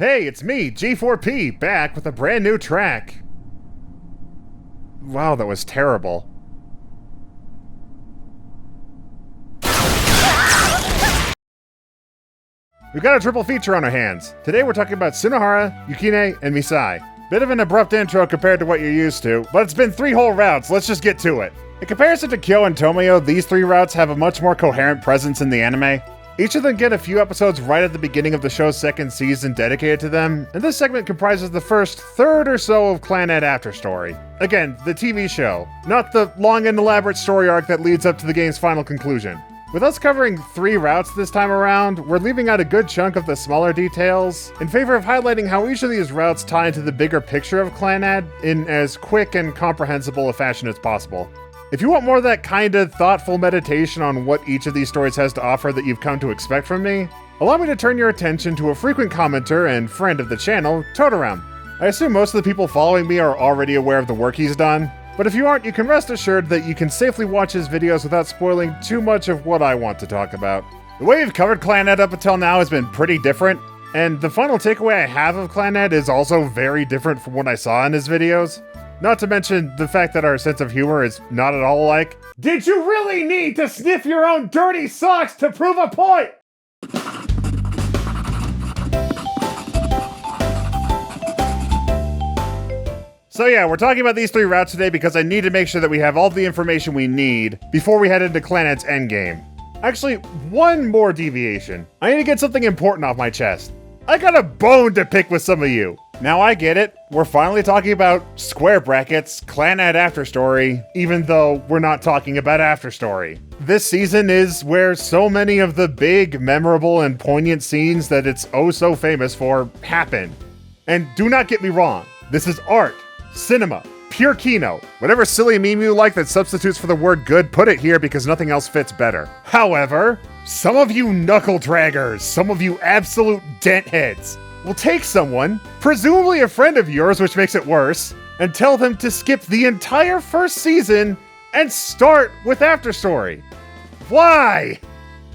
Hey, it's me, G4P, back with a brand new track. Wow, that was terrible. We've got a triple feature on our hands. Today we're talking about Sunohara, Yookeenay, and Misae. Bit of an abrupt intro compared to what you're used to, but it's been 3 whole routes, let's just get to it. In comparison to Kyo and Tomoyo, these 3 routes have a much more coherent presence in the anime. Each of them get a few episodes right at the beginning of the show's 2nd season dedicated to them, and this segment comprises the first third or so of Clannad After Story. Again, the TV show, not the long and elaborate story arc that leads up to the game's final conclusion. With us covering 3 routes this time around, we're leaving out a good chunk of the smaller details in favor of highlighting how each of these routes tie into the bigger picture of Clannad in as quick and comprehensible a fashion as possible. If you want more of that kind of thoughtful meditation on what each of these stories has to offer that you've come to expect from me, allow me to turn your attention to a frequent commenter and friend of the channel, Totoram. I assume most of the people following me are already aware of the work he's done, but if you aren't, you can rest assured that you can safely watch his videos without spoiling too much of what I want to talk about. The way we've covered Clannad up until now has been pretty different, and the final takeaway I have of Clannad is also very different from what I saw in his videos. Not to mention the fact that our sense of humor is not at all alike. Did you really need to sniff your own dirty socks to prove a point? So yeah, we're talking about these 3 routes today because I need to make sure that we have all the information we need before we head into Clannad's endgame. Actually, one more deviation. I need to get something important off my chest. I got a bone to pick with some of you. Now I get it, we're finally talking about square brackets, Clannad After Story, even though we're not talking about After Story. This season is where so many of the big, memorable, and poignant scenes that it's oh so famous for happen. And do not get me wrong, this is art, cinema, pure kino. Whatever silly meme you like that substitutes for the word good, put it here because nothing else fits better. However, some of you knuckle draggers, some of you absolute dent heads, will take someone, presumably a friend of yours, which makes it worse, and tell them to skip the entire first season and start with After Story. Why?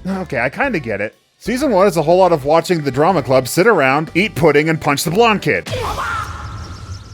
Okay, I kinda get it. Season 1 is a whole lot of watching the drama club sit around, eat pudding, and punch the blonde kid.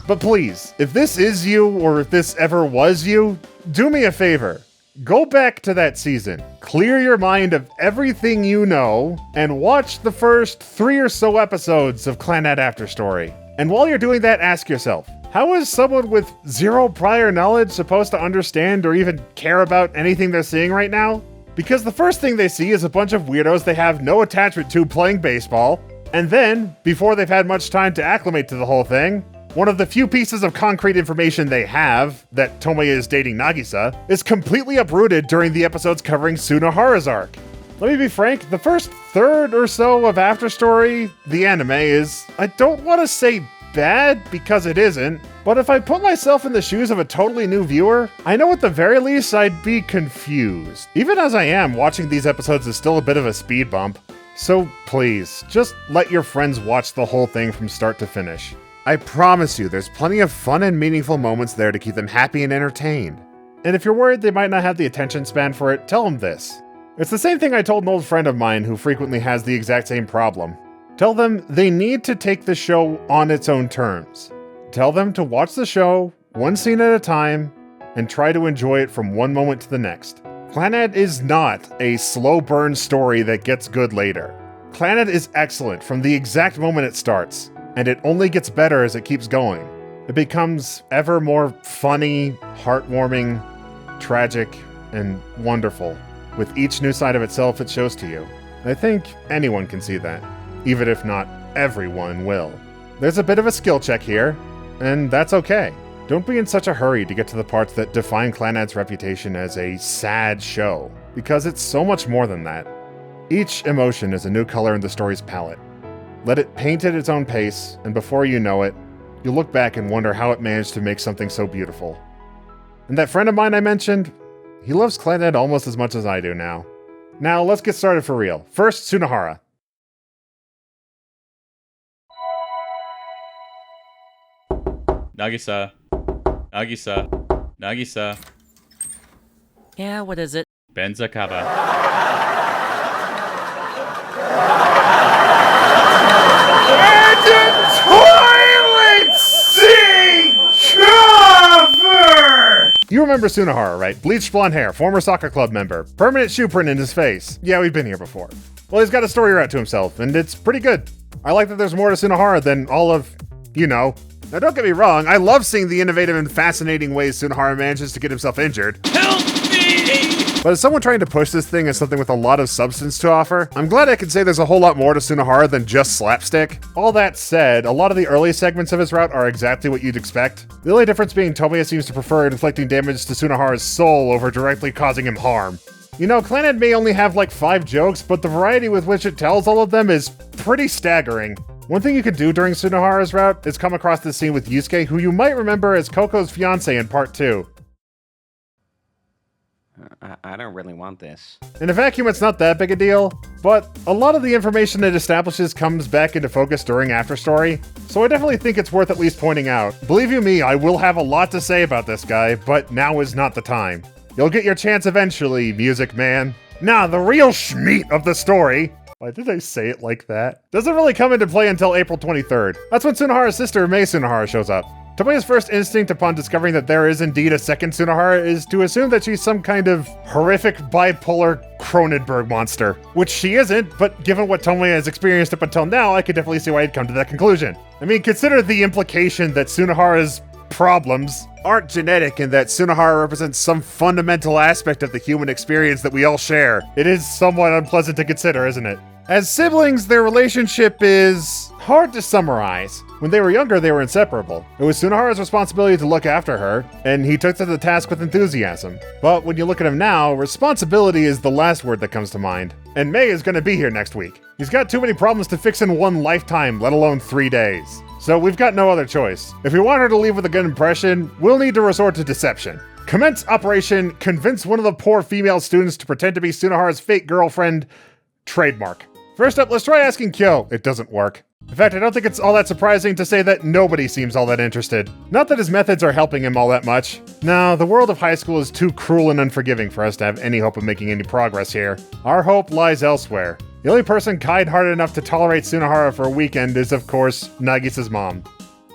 But please, if this is you, or if this ever was you, do me a favor. Go back to that season, clear your mind of everything you know, and watch the first 3 or so episodes of Clannad After Story. And while you're doing that, ask yourself, how is someone with 0 prior knowledge supposed to understand or even care about anything they're seeing right now? Because the first thing they see is a bunch of weirdos they have no attachment to playing baseball, and then, before they've had much time to acclimate to the whole thing, one of the few pieces of concrete information they have, that Tomoya is dating Nagisa, is completely uprooted during the episodes covering Sunohara's arc. Let me be frank, the first third or so of After Story, the anime, is, I don't want to say bad, because it isn't, but if I put myself in the shoes of a totally new viewer, I know at the very least I'd be confused. Even as I am, watching these episodes is still a bit of a speed bump. So please, just let your friends watch the whole thing from start to finish. I promise you, there's plenty of fun and meaningful moments there to keep them happy and entertained. And if you're worried they might not have the attention span for it, tell them this. It's the same thing I told an old friend of mine who frequently has the exact same problem. Tell them they need to take the show on its own terms. Tell them to watch the show, one scene at a time, and try to enjoy it from one moment to the next. Clannad is not a slow burn story that gets good later. Clannad is excellent from the exact moment it starts, and it only gets better as it keeps going. It becomes ever more funny, heartwarming, tragic, and wonderful with each new side of itself it shows to you. I think anyone can see that, even if not everyone will. There's a bit of a skill check here, and that's okay. Don't be in such a hurry to get to the parts that define Clannad's reputation as a sad show, because it's so much more than that. Each emotion is a new color in the story's palette. Let it paint at its own pace, and before you know it, you'll look back and wonder how it managed to make something so beautiful. And that friend of mine I mentioned, he loves Clannad almost as much as I do now. Now, let's get started for real. First, Sunohara. Nagisa. Nagisa. Nagisa. Yeah, what is it? Benzakaba. Engine You remember Sunohara, right? Bleached blonde hair, former soccer club member, permanent shoe print in his face. Yeah, we've been here before. Well, he's got a story route to himself, and it's pretty good. I like that there's more to Sunohara than all of, you know. Now don't get me wrong, I love seeing the innovative and fascinating ways Sunohara manages to get himself injured. Help me! But as someone trying to push this thing as something with a lot of substance to offer, I'm glad I can say there's a whole lot more to Sunohara than just slapstick. All that said, a lot of the early segments of his route are exactly what you'd expect. The only difference being Tomoya seems to prefer inflicting damage to Sunohara's soul over directly causing him harm. You know, Clannad may only have like 5 jokes, but the variety with which it tells all of them is pretty staggering. One thing you could do during Sunohara's route is come across this scene with Yusuke, who you might remember as Koko's fiance in part 2. I don't really want this. In a vacuum, it's not that big a deal, but a lot of the information it establishes comes back into focus during Afterstory, so I definitely think it's worth at least pointing out. Believe you me, I will have a lot to say about this guy, but now is not the time. You'll get your chance eventually, Music Man. Now, the real schmeat of the story, why did I say it like that? Doesn't really come into play until April 23rd. That's when Sunohara's sister, Mai Sunohara, shows up. Tomoya's first instinct upon discovering that there is indeed a second Sunohara is to assume that she's some kind of horrific bipolar Cronenberg monster. Which she isn't, but given what Tomoya has experienced up until now, I could definitely see why he'd come to that conclusion. I mean, consider the implication that Sunohara's problems aren't genetic and that Sunohara represents some fundamental aspect of the human experience that we all share. It is somewhat unpleasant to consider, isn't it? As siblings, their relationship is hard to summarize. When they were younger, they were inseparable. It was Sunohara's responsibility to look after her, and he took to the task with enthusiasm. But when you look at him now, responsibility is the last word that comes to mind. And Mai is gonna be here next week. He's got too many problems to fix in one lifetime, let alone 3 days. So we've got no other choice. If we want her to leave with a good impression, we'll need to resort to deception. Commence Operation Convince one of the poor female students to pretend to be Sunohara's fake girlfriend. Trademark. First up, let's try asking Kyo. It doesn't work. In fact, I don't think it's all that surprising to say that nobody seems all that interested. Not that his methods are helping him all that much. No, the world of high school is too cruel and unforgiving for us to have any hope of making any progress here. Our hope lies elsewhere. The only person kind-hearted enough to tolerate Sunohara for a weekend is, of course, Nagisa's mom.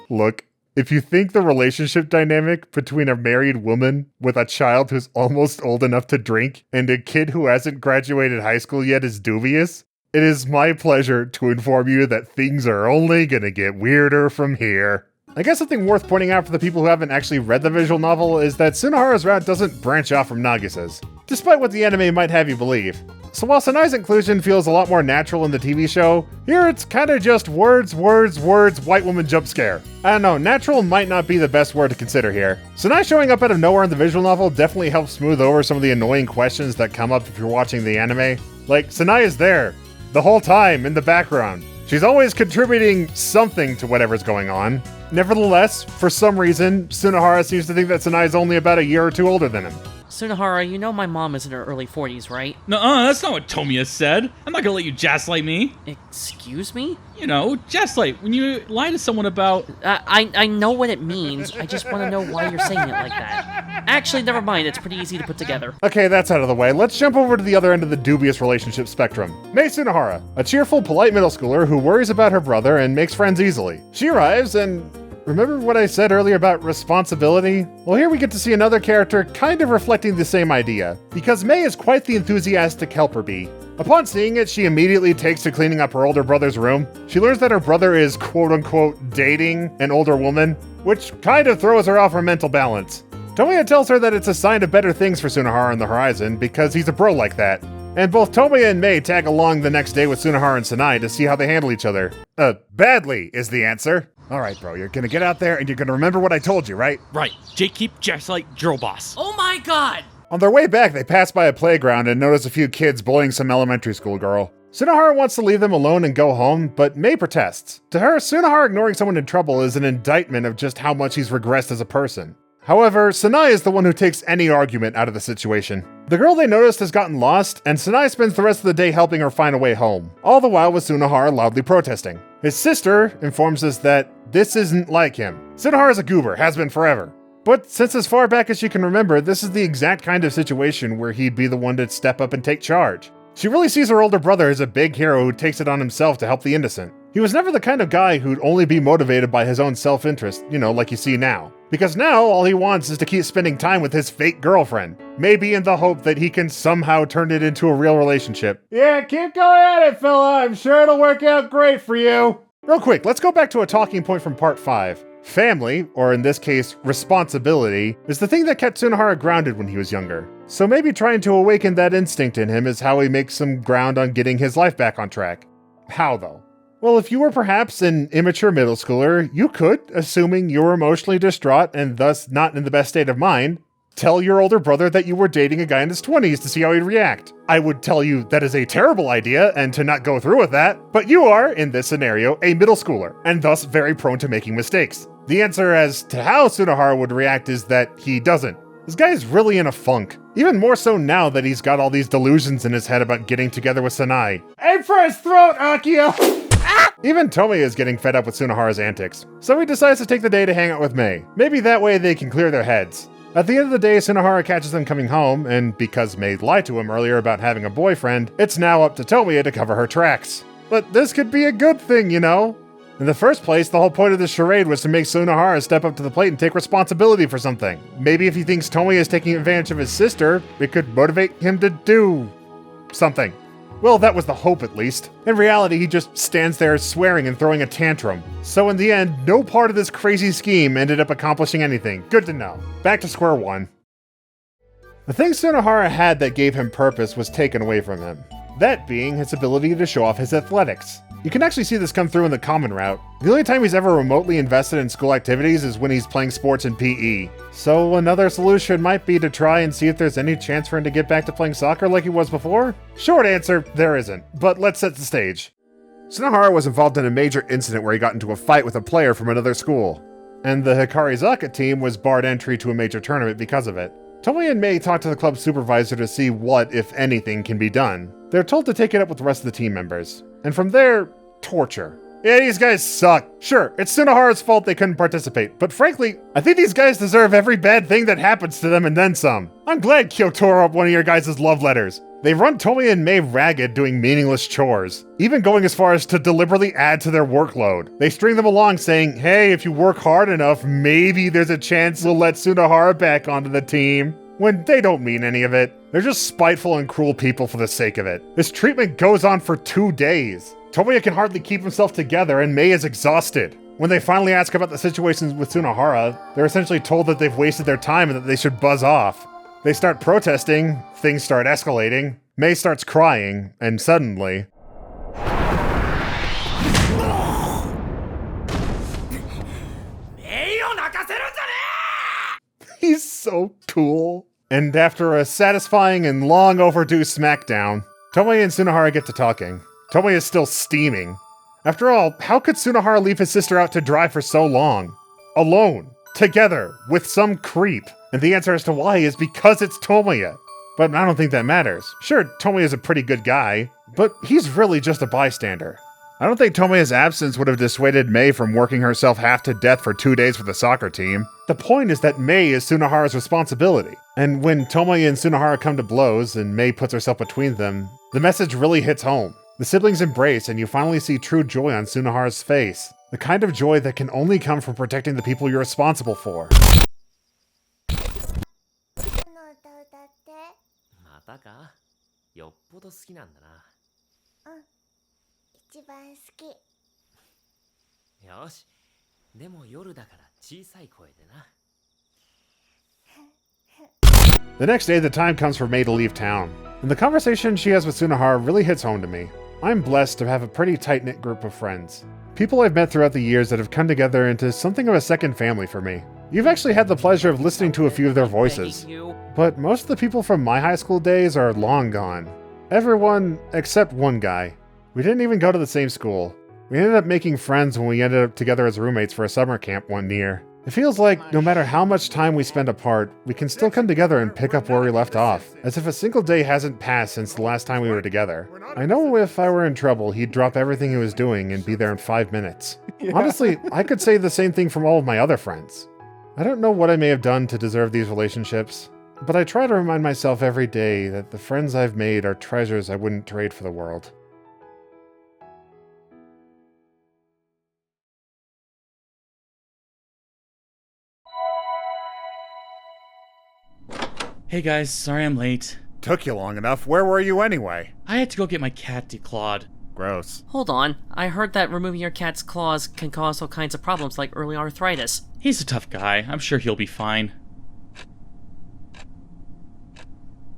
Look, if you think the relationship dynamic between a married woman with a child who's almost old enough to drink and a kid who hasn't graduated high school yet is dubious, it is my pleasure to inform you that things are only gonna get weirder from here. I guess something worth pointing out for the people who haven't actually read the visual novel is that Sunohara's route doesn't branch off from Nagisa's, despite what the anime might have you believe. So while Sanai's inclusion feels a lot more natural in the TV show, here it's kinda just words, white woman jump scare. I don't know, natural might not be the best word to consider here. Sanai showing up out of nowhere in the visual novel definitely helps smooth over some of the annoying questions that come up if you're watching the anime. Like, Sanai is there, the whole time, in the background. She's always contributing something to whatever's going on. Nevertheless, for some reason, Sunohara seems to think that Sanai is only about a year or 2 older than him. Sunohara, you know my mom is in her early 40s, right? Nuh-uh, that's not what Tomoya said. I'm not gonna let you gaslight me. Excuse me? You know, gaslight, when you lie to someone about... I know what it means. I just want to know why you're saying it like that. Actually, never mind. It's pretty easy to put together. Okay, that's out of the way. Let's jump over to the other end of the dubious relationship spectrum. Mai Sunohara, a cheerful, polite middle schooler who worries about her brother and makes friends easily. She arrives and... Remember what I said earlier about responsibility? Well, here we get to see another character kind of reflecting the same idea, because Mai is quite the enthusiastic helper bee. Upon seeing it, she immediately takes to cleaning up her older brother's room. She learns that her brother is quote-unquote dating an older woman, which kind of throws her off her mental balance. Tomoya tells her that it's a sign of better things for Sunohara on the horizon, because he's a bro like that. And both Tomoya and Mai tag along the next day with Sunohara and Sanai to see how they handle each other. Badly is the answer. Alright, bro, you're gonna get out there and you're gonna remember what I told you, right? Right, Jake keep just like girl boss. Oh my god! On their way back, they pass by a playground and notice a few kids bullying some elementary school girl. Sunohara wants to leave them alone and go home, but Mai protests. To her, Sunohara ignoring someone in trouble is an indictment of just how much he's regressed as a person. However, Sanai is the one who takes any argument out of the situation. The girl they noticed has gotten lost, and Sanai spends the rest of the day helping her find a way home, all the while with Sunohara loudly protesting. His sister informs us that this isn't like him. Sunohara is a goober, has been forever. But since as far back as she can remember, this is the exact kind of situation where he'd be the one to step up and take charge. She really sees her older brother as a big hero who takes it on himself to help the innocent. He was never the kind of guy who'd only be motivated by his own self-interest, you know, like you see now. Because now all he wants is to keep spending time with his fake girlfriend, maybe in the hope that he can somehow turn it into a real relationship. Yeah, keep going at it, fella. I'm sure it'll work out great for you. Real quick, let's go back to a talking point from part 5. Family, or in this case, responsibility, is the thing that kept Sunohara grounded when he was younger. So maybe trying to awaken that instinct in him is how he makes some ground on getting his life back on track. How though? Well, if you were perhaps an immature middle schooler, you could, assuming you were emotionally distraught and thus not in the best state of mind, tell your older brother that you were dating a guy in his 20s to see how he'd react. I would tell you that is a terrible idea and to not go through with that, but you are, in this scenario, a middle schooler, and thus very prone to making mistakes. The answer as to how Sunohara would react is that he doesn't. This guy is really in a funk. Even more so now that he's got all these delusions in his head about getting together with Sanae. Aim for his throat, Akio! Even Tomoe is getting fed up with Sunohara's antics, so he decides to take the day to hang out with Mei. Maybe that way they can clear their heads. At the end of the day, Sunohara catches them coming home, and because Mei lied to him earlier about having a boyfriend, it's now up to Tomoe to cover her tracks. But this could be a good thing, you know? In the first place, the whole point of this charade was to make Sunohara step up to the plate and take responsibility for something. Maybe if he thinks Tomoe is taking advantage of his sister, it could motivate him to do something. Well, that was the hope at least. In reality, he just stands there swearing and throwing a tantrum. So in the end, no part of this crazy scheme ended up accomplishing anything. Good to know. Back to square one. The thing Sunohara had that gave him purpose was taken away from him. That being his ability to show off his athletics. You can actually see this come through in the common route. The only time he's ever remotely invested in school activities is when he's playing sports in PE. So another solution might be to try and see if there's any chance for him to get back to playing soccer like he was before? Short answer, there isn't. But let's set the stage. Sunohara was involved in a major incident where he got into a fight with a player from another school. And the Hikarizaka team was barred entry to a major tournament because of it. Tomoe and Mei talk to the club supervisor to see what, if anything, can be done. They're told to take it up with the rest of the team members. And from there, torture. Yeah, these guys suck. Sure, it's Sunohara's fault they couldn't participate, but frankly, I think these guys deserve every bad thing that happens to them and then some. I'm glad Kyo tore up one of your guys' love letters. They run Tomoe and Mei ragged doing meaningless chores, even going as far as to deliberately add to their workload. They string them along saying, hey, if you work hard enough, maybe there's a chance we'll let Sunohara back onto the team. When they don't mean any of it. They're just spiteful and cruel people for the sake of it. This treatment goes on for 2 days. Tomoe can hardly keep himself together and Mei is exhausted. When they finally ask about the situations with Sunohara, they're essentially told that they've wasted their time and that they should buzz off. They start protesting, things start escalating, Mei starts crying, and suddenly... He's so cool. And after a satisfying and long overdue smackdown, Tomoe and Sunohara get to talking. Tomoe is still steaming. After all, how could Sunohara leave his sister out to dry for so long? Alone. Together. With some creep. And the answer as to why is because it's Tomoe. But I don't think that matters. Sure, Tomoe is a pretty good guy, but he's really just a bystander. I don't think Tomoe's absence would have dissuaded Mei from working herself half to death for 2 days for the soccer team. The point is that Mei is Sunohara's responsibility. And when Tomoe and Sunohara come to blows and Mei puts herself between them, the message really hits home. The siblings embrace and you finally see true joy on Sunohara's face. The kind of joy that can only come from protecting the people you're responsible for. またかよっぽど好きなんだな。一番好き。よし。でも夜だから小さい声でな。The next day, the time comes for Mei to leave town, and the conversation she has with Sunohara really hits home to me. I'm blessed to have a pretty tight-knit group of friends. People I've met throughout the years that have come together into something of a second family for me. You've actually had the pleasure of listening to a few of their voices. But most of the people from my high school days are long gone. Everyone except one guy. We didn't even go to the same school. We ended up making friends when we ended up together as roommates for a summer camp one year. It feels like no matter how much time we spend apart, we can still come together and pick up where we left off, as if a single day hasn't passed since the last time we were together. I know if I were in trouble, he'd drop everything he was doing and be there in 5 minutes. Honestly, I could say the same thing from all of my other friends. I don't know what I may have done to deserve these relationships, but I try to remind myself every day that the friends I've made are treasures I wouldn't trade for the world. Hey guys, sorry I'm late. Took you long enough. Where were you anyway? I had to go get my cat declawed. Gross. Hold on, I heard that removing your cat's claws can cause all kinds of problems like early arthritis. He's a tough guy. I'm sure he'll be fine.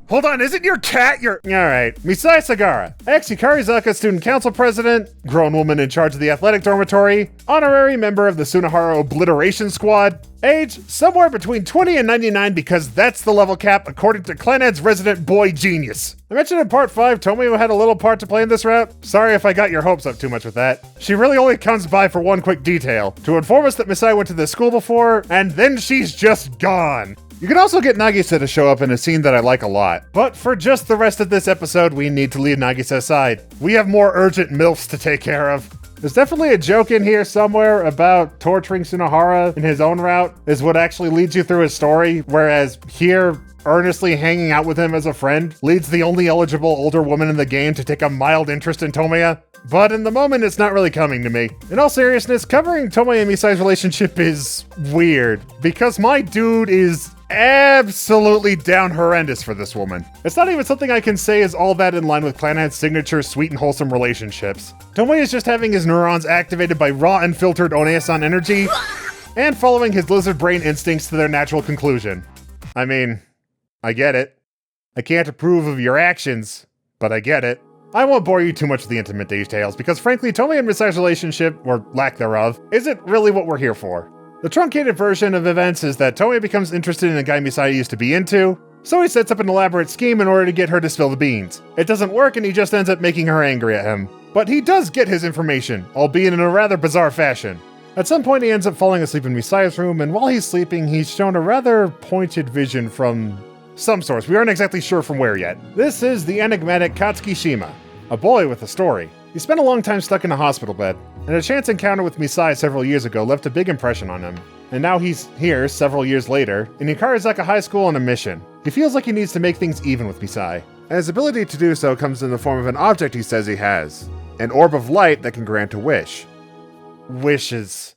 Hold on, isn't your cat your— Alright. Misae Sagara, ex-Hikarizaka Student Council President, grown woman in charge of the athletic dormitory, honorary member of the Sunohara Obliteration Squad, age somewhere between 20 and 99 because that's the level cap according to Clannad's resident boy genius. I mentioned in part 5 Tomoyo had a little part to play in this route. Sorry if I got your hopes up too much with that. She really only comes by for one quick detail, to inform us that Misae went to this school before, and then she's just gone. You can also get Nagisa to show up in a scene that I like a lot. But for just the rest of this episode, we need to leave Nagisa aside. We have more urgent MILFs to take care of. There's definitely a joke in here somewhere about torturing Sunohara in his own route is what actually leads you through his story, whereas here, earnestly hanging out with him as a friend leads the only eligible older woman in the game to take a mild interest in Tomoya. But in the moment, it's not really coming to me. In all seriousness, covering Tomoya and Misae's relationship is weird, because my dude is absolutely down horrendous for this woman. It's not even something I can say is all that in line with Clannad's signature sweet and wholesome relationships. Tomoya is just having his neurons activated by raw and filtered Oneasan energy, and following his lizard brain instincts to their natural conclusion. I mean, I get it. I can't approve of your actions, but I get it. I won't bore you too much with the intimate details, because frankly, Tomoya and Misae's relationship, or lack thereof, isn't really what we're here for. The truncated version of events is that Tomoya becomes interested in a guy Misae used to be into, so he sets up an elaborate scheme in order to get her to spill the beans. It doesn't work and he just ends up making her angry at him. But he does get his information, albeit in a rather bizarre fashion. At some point he ends up falling asleep in Misae's room, and while he's sleeping, he's shown a rather pointed vision from some source. We aren't exactly sure from where yet. This is the enigmatic Katsuki Shima, a boy with a story. He spent a long time stuck in a hospital bed, and a chance encounter with Misae several years ago left a big impression on him. And now he's here, several years later, in Hikarizaka High School on a mission. He feels like he needs to make things even with Misae. And his ability to do so comes in the form of an object he says he has. An orb of light that can grant a wish. Wishes.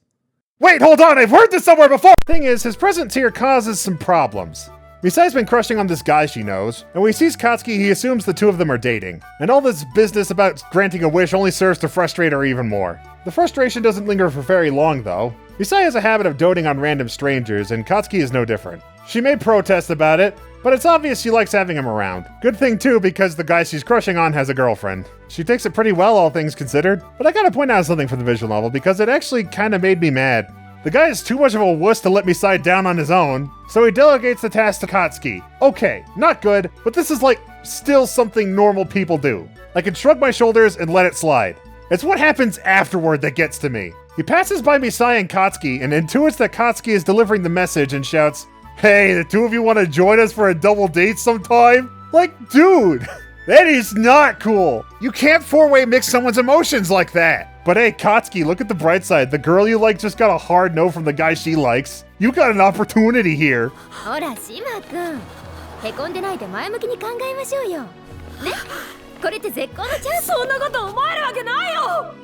Wait, hold on, I've heard this somewhere before! Thing is, his presence here causes some problems. Misae's been crushing on this guy she knows, and when he sees Katsuki, he assumes the two of them are dating. And all this business about granting a wish only serves to frustrate her even more. The frustration doesn't linger for very long, though. Misae has a habit of doting on random strangers, and Katsuki is no different. She may protest about it, but it's obvious she likes having him around. Good thing too, because the guy she's crushing on has a girlfriend. She takes it pretty well, all things considered, but I gotta point out something for the visual novel, because it actually kinda made me mad. The guy is too much of a wuss to let Misae down on his own, so he delegates the task to Katsuki. Okay, not good, but this is like, still something normal people do. I can shrug my shoulders and let it slide. It's what happens afterward that gets to me. He passes by Misae and Katsuki and intuits that Katsuki is delivering the message and shouts, "Hey, the two of you want to join us for a double date sometime?" Like, dude, that is not cool. You can't four-way mix someone's emotions like that. But hey, Katsuki, look at the bright side. The girl you like just got a hard no from the guy she likes. You got an opportunity here. ほら、シマ君。へこんでないで前向きに考えましょうよ。ね？これって絶好のチャンス。そんなこと思えるわけないよ。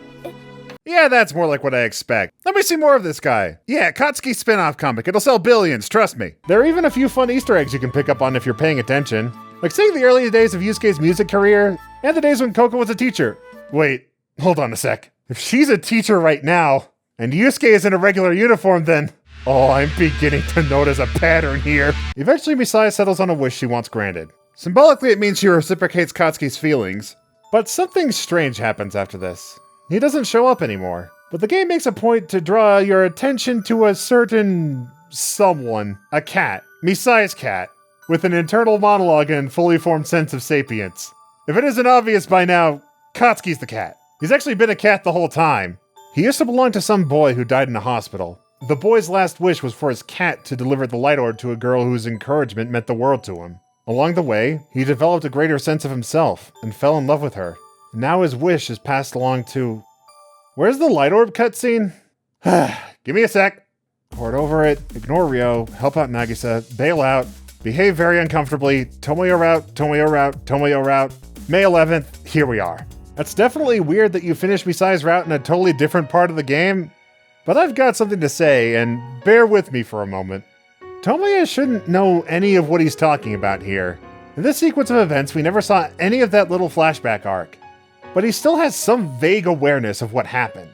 Yeah, that's more like what I expect. Let me see more of this guy. Yeah, Katsuki spin-off comic. It'll sell billions, trust me. There are even a few fun Easter eggs you can pick up on if you're paying attention. Like seeing the early days of Yusuke's music career, and the days when Coco was a teacher. Wait, hold on a sec. If she's a teacher right now, and Yusuke is in a regular uniform, then... Oh, I'm beginning to notice a pattern here. Eventually, Misae settles on a wish she wants granted. Symbolically, it means she reciprocates Katsuki's feelings. But something strange happens after this. He doesn't show up anymore. But the game makes a point to draw your attention to a certain... someone. A cat. Misae's cat. With an internal monologue and fully formed sense of sapience. If it isn't obvious by now, Katsuki's the cat. He's actually been a cat the whole time. He used to belong to some boy who died in a hospital. The boy's last wish was for his cat to deliver the light orb to a girl whose encouragement meant the world to him. Along the way, he developed a greater sense of himself and fell in love with her. Now his wish is passed along to... Where's the light orb cutscene? Give me a sec. Port over it, ignore Ryo, help out Nagisa, bail out, behave very uncomfortably, Tomoyo route, Tomoyo route, Tomoyo route. May 11th, here we are. That's definitely weird that you finish Misae's route in a totally different part of the game, but I've got something to say, and bear with me for a moment. Tomoya shouldn't know any of what he's talking about here. In this sequence of events, we never saw any of that little flashback arc. But he still has some vague awareness of what happened.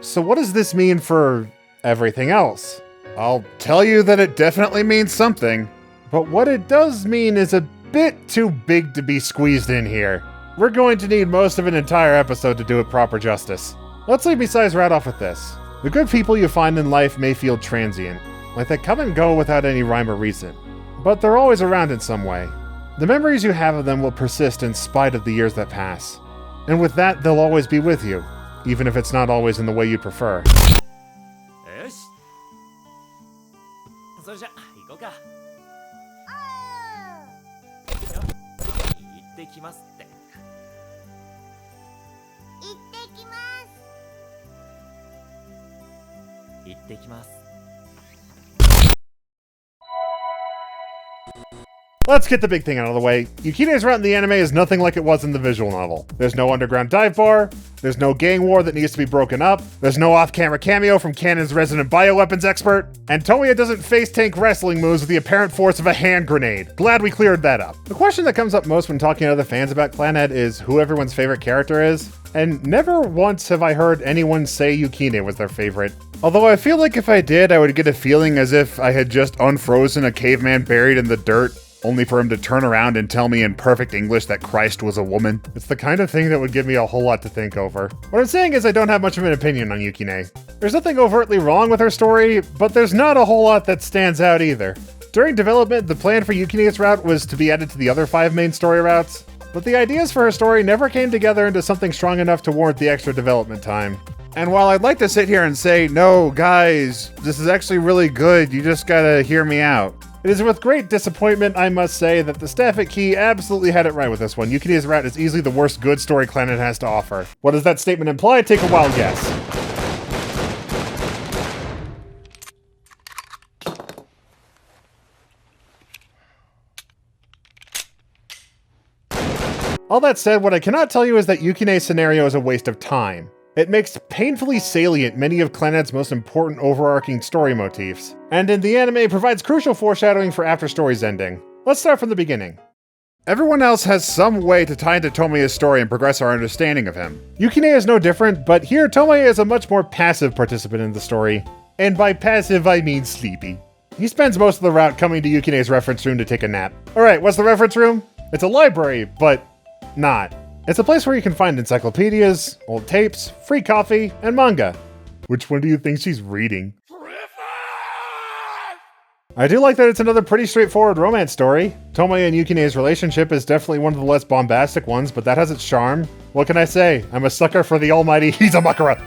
So what does this mean for everything else? I'll tell you that it definitely means something. But what it does mean is a bit too big to be squeezed in here. We're going to need most of an entire episode to do it proper justice. Let's leave Misae's route off with this. The good people you find in life may feel transient, like they come and go without any rhyme or reason. But they're always around in some way. The memories you have of them will persist in spite of the years that pass. And with that, they'll always be with you, even if it's not always in the way you prefer. よしそれじゃ行こうか行ってきますって行ってきます Let's get the big thing out of the way. Yookeenay's route in the anime is nothing like it was in the visual novel. There's no underground dive bar, there's no gang war that needs to be broken up, there's no off-camera cameo from Cannon's resident bioweapons expert, and Tomoya doesn't face tank wrestling moves with the apparent force of a hand grenade. Glad we cleared that up. The question that comes up most when talking to other fans about Clannad is who everyone's favorite character is, and never once have I heard anyone say Yookeenay was their favorite. Although I feel like if I did, I would get a feeling as if I had just unfrozen a caveman buried in the dirt, only for him to turn around and tell me in perfect English that Christ was a woman. It's the kind of thing that would give me a whole lot to think over. What I'm saying is I don't have much of an opinion on Yookeenay. There's nothing overtly wrong with her story, but there's not a whole lot that stands out either. During development, the plan for Yookeenay's route was to be added to the other 5 main story routes, but the ideas for her story never came together into something strong enough to warrant the extra development time. And while I'd like to sit here and say, no, guys, this is actually really good, you just gotta hear me out, it is with great disappointment, I must say, that the staff at Key absolutely had it right with this one. Yookeenay's route is easily the worst good story Clannad has to offer. What does that statement imply? Take a wild guess. All that said, what I cannot tell you is that Yookeenay's scenario is a waste of time. It makes painfully salient many of Clannad's most important overarching story motifs, and in the anime provides crucial foreshadowing for after story's ending. Let's start from the beginning. Everyone else has some way to tie into Tomoya's story and progress our understanding of him. Yookeenay is no different, but here Tomoya is a much more passive participant in the story. And by passive, I mean sleepy. He spends most of the route coming to Yookeenay's reference room to take a nap. Alright, what's the reference room? It's a library, but not. It's a place where you can find encyclopedias, old tapes, free coffee, and manga. Which one do you think she's reading? I do like that it's another pretty straightforward romance story. Tomoya and Yookeenay's relationship is definitely one of the less bombastic ones, but that has its charm. What can I say? I'm a sucker for the almighty Hikikomori.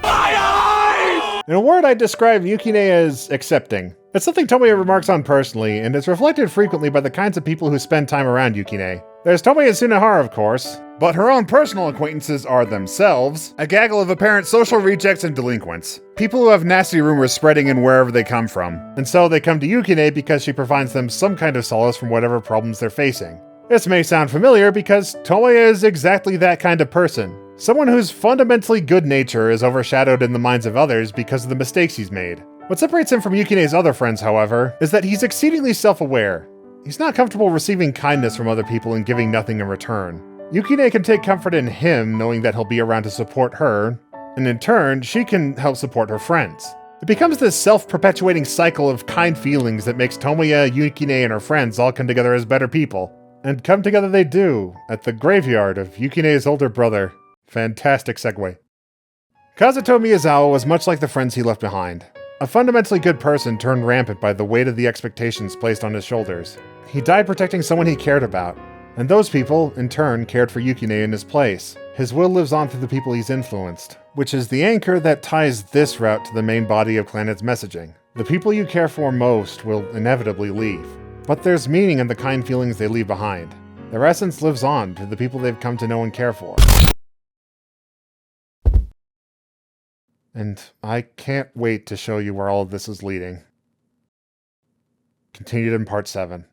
In a word, I'd describe Yookeenay as accepting. It's something Tomoya remarks on personally, and is reflected frequently by the kinds of people who spend time around Yookeenay. There's Tomoya and Sunohara, of course, but her own personal acquaintances are themselves a gaggle of apparent social rejects and delinquents. People who have nasty rumors spreading in wherever they come from. And so they come to Yookeenay because she provides them some kind of solace from whatever problems they're facing. This may sound familiar because Tomoya is exactly that kind of person. Someone whose fundamentally good nature is overshadowed in the minds of others because of the mistakes he's made. What separates him from Yookeenay's other friends, however, is that he's exceedingly self-aware. He's not comfortable receiving kindness from other people and giving nothing in return. Yookeenay can take comfort in him knowing that he'll be around to support her, and in turn, she can help support her friends. It becomes this self-perpetuating cycle of kind feelings that makes Tomoya, Yookeenay, and her friends all come together as better people. And come together they do, at the graveyard of Yookeenay's older brother. Fantastic segue. Kazuto Miyazawa was much like the friends he left behind. A fundamentally good person turned rampant by the weight of the expectations placed on his shoulders. He died protecting someone he cared about, and those people, in turn, cared for Yookeenay in his place. His will lives on through the people he's influenced, which is the anchor that ties this route to the main body of Clannad's messaging. The people you care for most will inevitably leave, but there's meaning in the kind feelings they leave behind. Their essence lives on to the people they've come to know and care for. And I can't wait to show you where all of this is leading. Continued in part 7.